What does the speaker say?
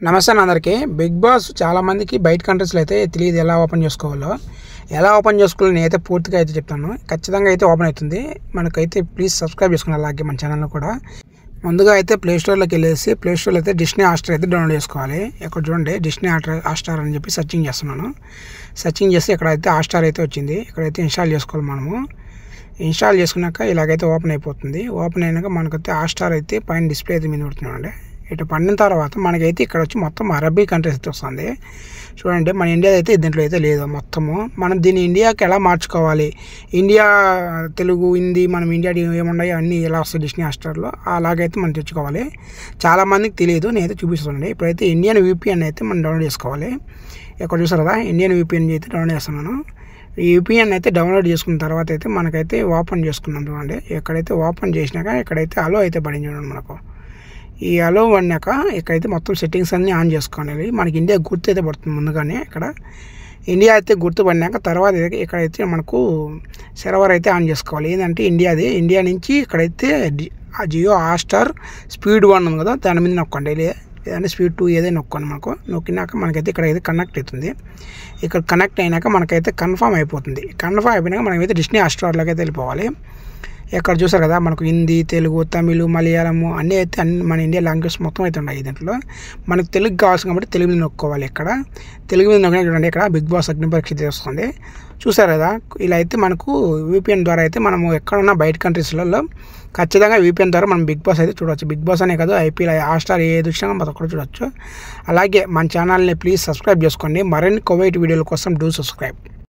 నమస్తే అందరికీ. Big boss చాలామందికి బయట కంట్రీస్లో అయితే తెలియదు ఎలా ఓపెన్ చేసుకోవాలో. ఎలా ఓపెన్ చేసుకోవాలో నేనైతే పూర్తిగా అయితే చెప్తాను. ఖచ్చితంగా అయితే ఓపెన్ అవుతుంది. మనకైతే ప్లీజ్ సబ్స్క్రైబ్ చేసుకుని అలాగే మన ఛానల్లో కూడా. ముందుగా అయితే ప్లేస్టోర్లోకి వెళ్ళేసి ప్లేస్టోర్లో అయితే డిస్నీ హాట్స్టార్ అయితే డౌన్లోడ్ చేసుకోవాలి. ఇక్కడ చూడండి డిస్నీ హాట్స్టార్ అని చెప్పి సెర్చింగ్ చేస్తున్నాను. సెర్చింగ్ చేసి ఇక్కడైతే హాట్స్టార్ అయితే వచ్చింది. ఇక్కడైతే ఇన్స్టాల్ చేసుకోవాలి మనము. ఇన్స్టాల్ చేసుకున్నాక ఇలాగైతే ఓపెన్ అయిపోతుంది. ఓపెన్ అయినాక మనకైతే హాట్స్టార్ అయితే పైన డిస్ప్లే అయితే మీద పడుతున్నామండి. ఇటు పడిన తర్వాత మనకైతే ఇక్కడ వచ్చి మొత్తం అరబీ కంట్రీస్ అయితే వస్తుంది. చూడండి మన ఇండియా అయితే దీంట్లో అయితే లేదు మొత్తము. మనం దీన్ని ఇండియాకి ఎలా మార్చుకోవాలి, ఇండియా తెలుగు హిందీ మనం ఇండియా ఏమున్నాయో అన్నీ ఎలా వస్తాయి డిస్నీ హాట్స్టార్లో అలాగైతే మనం తెచ్చుకోవాలి. చాలామందికి తెలియదు, నేనైతే చూపిస్తానండి. ఇప్పుడైతే ఇండియన్ VPN అయితే మనం డౌన్లోడ్ చేసుకోవాలి. ఇక్కడ చూసారు కదా ఇండియన్ VPN అయితే డౌన్లోడ్ చేస్తున్నాను. ఈ VPN అయితే డౌన్లోడ్ చేసుకున్న తర్వాత అయితే మనకైతే ఓపెన్ చేసుకున్నాం చూడండి. ఎక్కడైతే ఓపెన్ చేసినాక ఇక్కడైతే అలో అయితే పడింది చూడండి. మనకు ఈ అలో పడినాక ఇక్కడైతే మొత్తం సెట్టింగ్స్ అన్నీ ఆన్ చేసుకోవాలి. మనకి ఇండియా గుర్తు అయితే పడుతుంది ముందుగానే. ఇక్కడ ఇండియా అయితే గుర్తుపడినాక తర్వాత ఇక్కడైతే మనకు సర్వర్ అయితే ఆన్ చేసుకోవాలి. ఏంటంటే ఇండియా నుంచి ఇక్కడైతే జియో హాట్స్టార్ స్పీడ్ 1 ఉంది కదా, దాని మీద నొక్కండి. లేదంటే స్పీడ్ 2 ఏదైనా నొక్కండి. నొక్కినాక మనకైతే ఇక్కడైతే కనెక్ట్ అవుతుంది. ఇక్కడ కనెక్ట్ అయినాక మనకైతే కన్ఫర్మ్ అయిపోతుంది. కన్ఫర్మ్ అయిపోయినాక మనమైతే డిస్నీ హాట్స్టార్లోకి అయితే వెళ్ళిపోవాలి. ఇక్కడ చూసారు కదా మనకు హిందీ, తెలుగు, తమిళ్, మలయాళము అన్నీ అయితే మన ఇండియా లాంగ్వేజ్ మొత్తం అయితే ఉన్నాయి. దీంట్లో మనకు తెలుగు కావాల్సింది కాబట్టి తెలుగు మీద నొక్కోవాలి. ఇక్కడ తెలుగు మీద నొక్కిన చూడండి ఇక్కడ బిగ్ బాస్ అగ్ని పరీక్ష వస్తుంది. చూసారు కదా ఇలా అయితే మనకు VPN ద్వారా అయితే మనము ఎక్కడున్నా బయట కంట్రీస్లలో ఖచ్చితంగా VPN ద్వారా మనం బిగ్ బాస్ అయితే చూడవచ్చు. బిగ్ బాస్ అనే కాదు IPL, హాట్స్టార్ ఏది వచ్చినా మనం కూడా చూడవచ్చు. అలాగే మన ఛానల్ని ప్లీజ్ సబ్స్క్రైబ్ చేసుకోండి. మరిన్ని కోవైట్ వీడియోల కోసం డూ సబ్స్క్రైబ్.